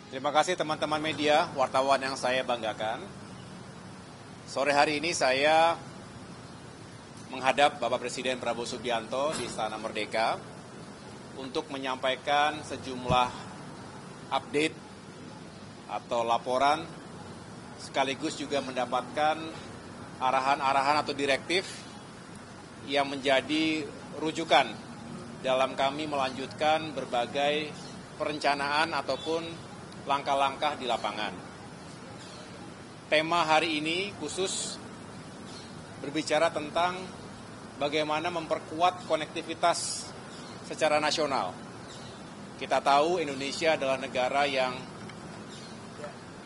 Terima kasih teman-teman media, wartawan yang saya banggakan. Sore hari ini saya menghadap Bapak Presiden Prabowo Subianto di Istana Merdeka untuk menyampaikan sejumlah update atau laporan, sekaligus juga mendapatkan arahan-arahan atau direktif yang menjadi rujukan dalam kami melanjutkan berbagai perencanaan ataupun langkah-langkah di lapangan. Tema hari ini khusus berbicara tentang bagaimana memperkuat konektivitas secara nasional. Kita tahu Indonesia adalah negara yang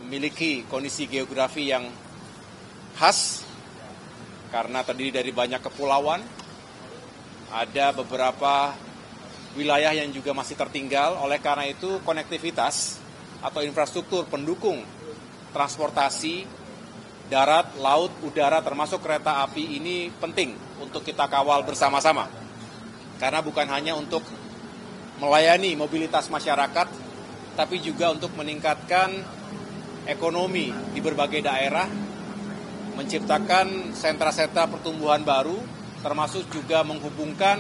memiliki kondisi geografi yang khas karena terdiri dari banyak kepulauan. Ada beberapa wilayah yang juga masih tertinggal, oleh karena itu konektivitas atau infrastruktur pendukung transportasi darat, laut, udara termasuk kereta api ini penting untuk kita kawal bersama-sama. Karena bukan hanya untuk melayani mobilitas masyarakat, tapi juga untuk meningkatkan ekonomi di berbagai daerah, menciptakan sentra-sentra pertumbuhan baru, termasuk juga menghubungkan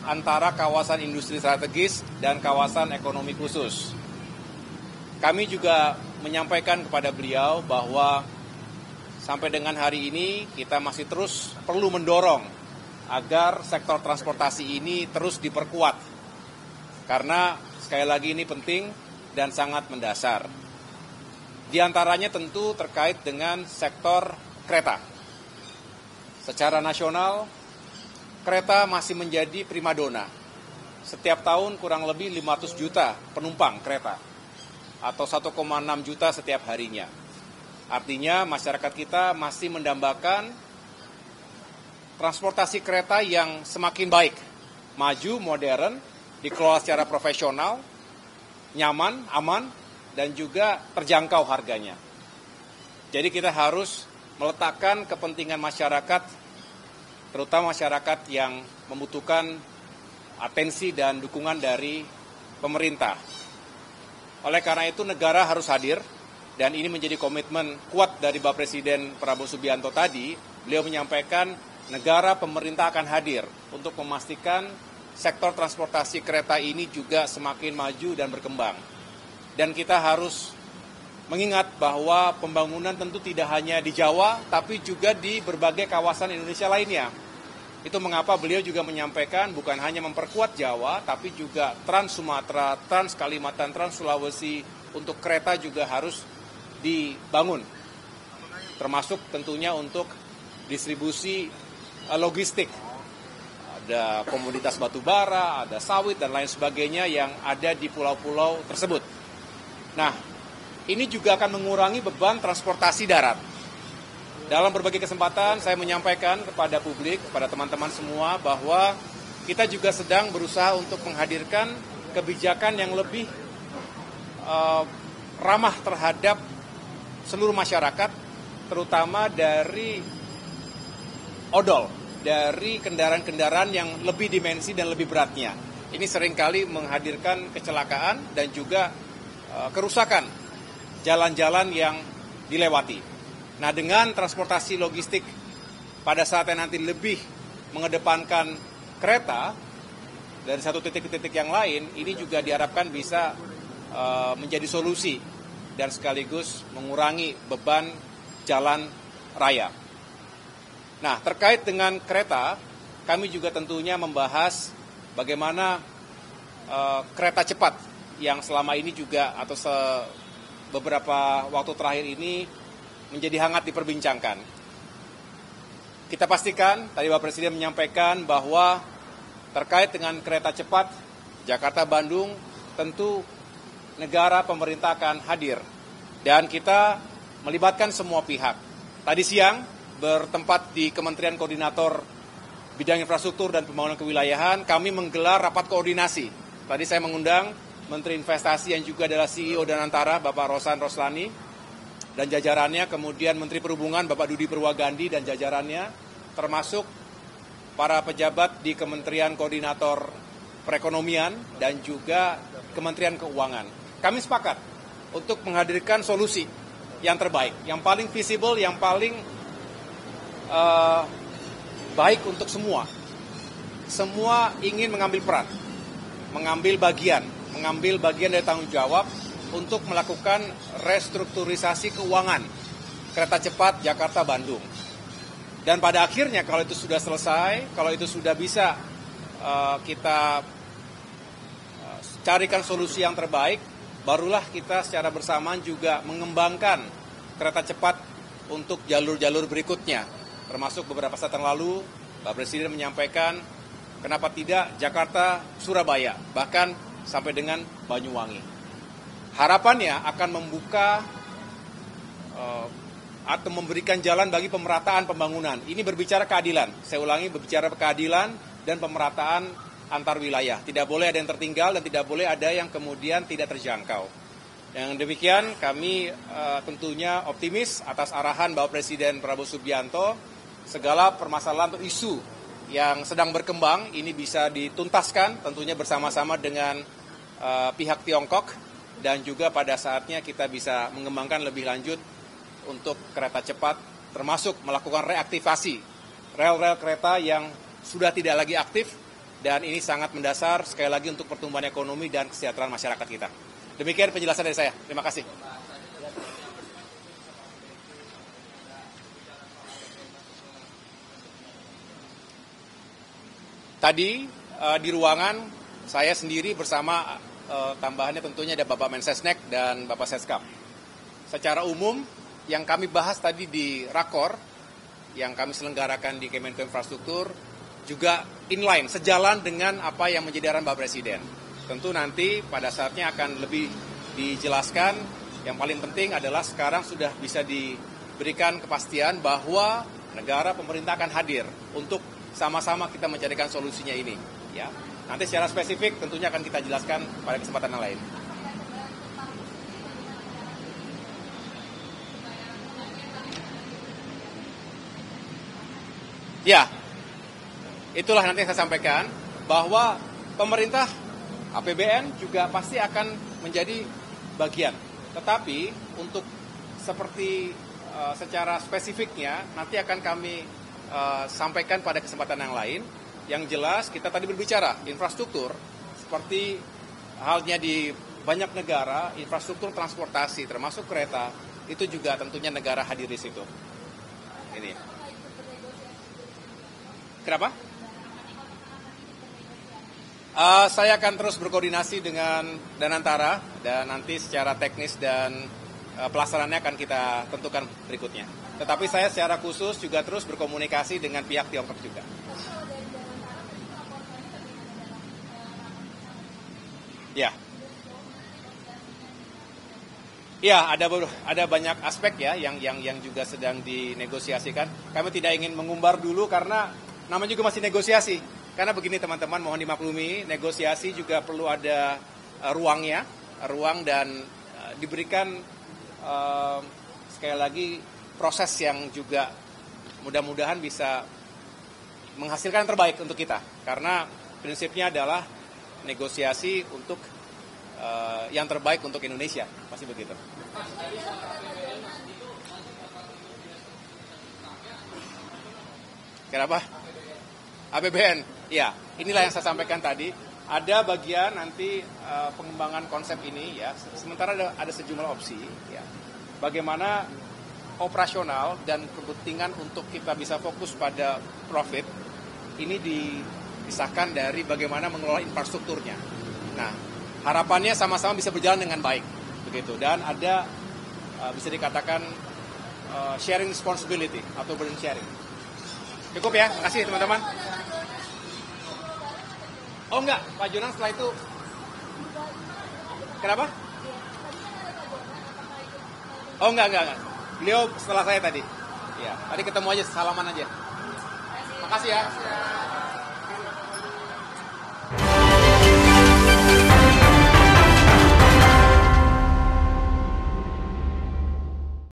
antara kawasan industri strategis dan kawasan ekonomi khusus. Kami juga menyampaikan kepada beliau bahwa sampai dengan hari ini kita masih terus perlu mendorong agar sektor transportasi ini terus diperkuat. Karena sekali lagi ini penting dan sangat mendasar. Di antaranya tentu terkait dengan sektor kereta. Secara nasional, kereta masih menjadi primadona. Setiap tahun kurang lebih 500 juta penumpang kereta, atau 1,6 juta setiap harinya. Artinya masyarakat kita masih mendambakan transportasi kereta yang semakin baik, maju, modern, dikelola secara profesional, nyaman, aman, dan juga terjangkau harganya. Jadi kita harus meletakkan kepentingan masyarakat, terutama masyarakat yang membutuhkan atensi dan dukungan dari pemerintah. Oleh karena itu negara harus hadir, dan ini menjadi komitmen kuat dari Bapak Presiden Prabowo Subianto tadi. Beliau menyampaikan negara pemerintah akan hadir untuk memastikan sektor transportasi kereta ini juga semakin maju dan berkembang. Dan kita harus mengingat bahwa pembangunan tentu tidak hanya di Jawa, tapi juga di berbagai kawasan Indonesia lainnya. Itu mengapa beliau juga menyampaikan bukan hanya memperkuat Jawa, tapi juga Trans Sumatera, Trans Kalimantan, Trans Sulawesi untuk kereta juga harus dibangun. Termasuk tentunya untuk distribusi logistik. Ada komoditas batu bara, ada sawit dan lain sebagainya yang ada di pulau-pulau tersebut. Nah, ini juga akan mengurangi beban transportasi darat. Dalam berbagai kesempatan saya menyampaikan kepada publik, kepada teman-teman semua bahwa kita juga sedang berusaha untuk menghadirkan kebijakan yang lebih ramah terhadap seluruh masyarakat, terutama dari odol, dari kendaraan-kendaraan yang lebih dimensi dan lebih beratnya. Ini seringkali menghadirkan kecelakaan dan juga kerusakan jalan-jalan yang dilewati. Nah, dengan transportasi logistik pada saatnya nanti lebih mengedepankan kereta dari satu titik ke titik yang lain, ini juga diharapkan bisa menjadi solusi dan sekaligus mengurangi beban jalan raya. Nah, terkait dengan kereta, kami juga tentunya membahas bagaimana kereta cepat yang selama ini juga atau beberapa waktu terakhir ini menjadi hangat diperbincangkan. Kita pastikan, tadi Bapak Presiden menyampaikan bahwa terkait dengan kereta cepat Jakarta-Bandung, tentu negara pemerintah akan hadir. Dan kita melibatkan semua pihak. Tadi siang bertempat di Kementerian Koordinator Bidang Infrastruktur dan Pembangunan Kewilayahan, kami menggelar rapat koordinasi. Tadi saya mengundang Menteri Investasi yang juga adalah CEO Danantara, Bapak Rosan Roslani, dan jajarannya, kemudian Menteri Perhubungan Bapak Dudi Purwagandi dan jajarannya, termasuk para pejabat di Kementerian Koordinator Perekonomian dan juga Kementerian Keuangan. Kami sepakat untuk menghadirkan solusi yang terbaik, yang paling visible, yang paling baik untuk semua. Semua ingin mengambil peran, mengambil bagian dari tanggung jawab untuk melakukan restrukturisasi keuangan kereta cepat Jakarta-Bandung. Dan pada akhirnya kalau itu sudah selesai, kalau itu sudah bisa kita carikan solusi yang terbaik, barulah kita secara bersamaan juga mengembangkan kereta cepat untuk jalur-jalur berikutnya. Termasuk beberapa saat yang lalu, Pak Presiden menyampaikan kenapa tidak Jakarta-Surabaya, bahkan sampai dengan Banyuwangi. Harapannya akan membuka atau memberikan jalan bagi pemerataan pembangunan. Ini berbicara keadilan. Saya ulangi, berbicara keadilan dan pemerataan antar wilayah. Tidak boleh ada yang tertinggal dan tidak boleh ada yang kemudian tidak terjangkau. Yang demikian kami tentunya optimis atas arahan Bapak Presiden Prabowo Subianto, segala permasalahan atau isu yang sedang berkembang ini bisa dituntaskan tentunya bersama-sama dengan pihak Tiongkok, dan juga pada saatnya kita bisa mengembangkan lebih lanjut untuk kereta cepat, termasuk melakukan reaktivasi rel-rel kereta yang sudah tidak lagi aktif, dan ini sangat mendasar sekali lagi untuk pertumbuhan ekonomi dan kesejahteraan masyarakat kita. Demikian penjelasan dari saya. Terima kasih. Tadi di ruangan saya sendiri bersama tambahannya tentunya ada Bapak Mensesnek dan Bapak Seskap. Secara umum yang kami bahas tadi di Rakor yang kami selenggarakan di Kemenko Infrastruktur juga inline, sejalan dengan apa yang menjadi arahan Bapak Presiden. Tentu nanti pada saatnya akan lebih dijelaskan. Yang paling penting adalah sekarang sudah bisa diberikan kepastian bahwa negara pemerintah akan hadir untuk sama-sama kita mencarikan solusinya ini. Ya, nanti secara spesifik tentunya akan kita jelaskan pada kesempatan yang lain. Ya, itulah nanti yang saya sampaikan bahwa pemerintah APBN juga pasti akan menjadi bagian. Tetapi untuk seperti secara spesifiknya nanti akan kami sampaikan pada kesempatan yang lain. Yang jelas kita tadi berbicara infrastruktur seperti halnya di banyak negara, infrastruktur transportasi termasuk kereta itu juga tentunya negara hadir di situ. Ini. Kenapa? Saya akan terus berkoordinasi dengan Danantara dan nanti secara teknis dan pelaksanaannya akan kita tentukan berikutnya. Tetapi saya secara khusus juga terus berkomunikasi dengan pihak Tiongkok juga. Ya. Ya, ada banyak aspek ya yang juga sedang dinegosiasikan. Kami tidak ingin mengumbar dulu karena namanya juga masih negosiasi. Karena begini teman-teman, mohon dimaklumi, negosiasi juga perlu ada ruang dan diberikan sekali lagi proses yang juga mudah-mudahan bisa menghasilkan yang terbaik untuk kita. Karena prinsipnya adalah negosiasi untuk yang terbaik untuk Indonesia, pasti begitu. Kenapa? APBN, ya inilah yang saya sampaikan tadi. Ada bagian nanti pengembangan konsep ini ya. Sementara ada sejumlah opsi ya. Bagaimana operasional dan kepentingan untuk kita bisa fokus pada profit ini dipisahkan dari bagaimana mengelola infrastrukturnya. Nah, harapannya sama-sama bisa berjalan dengan baik, begitu. Dan ada bisa dikatakan sharing responsibility atau burden sharing. Cukup ya, makasih teman-teman. Oh enggak, Pak Jonan setelah itu. Kenapa? Oh enggak. Beliau setelah saya tadi. Ya, tadi ketemu aja, salaman aja. Makasih ya.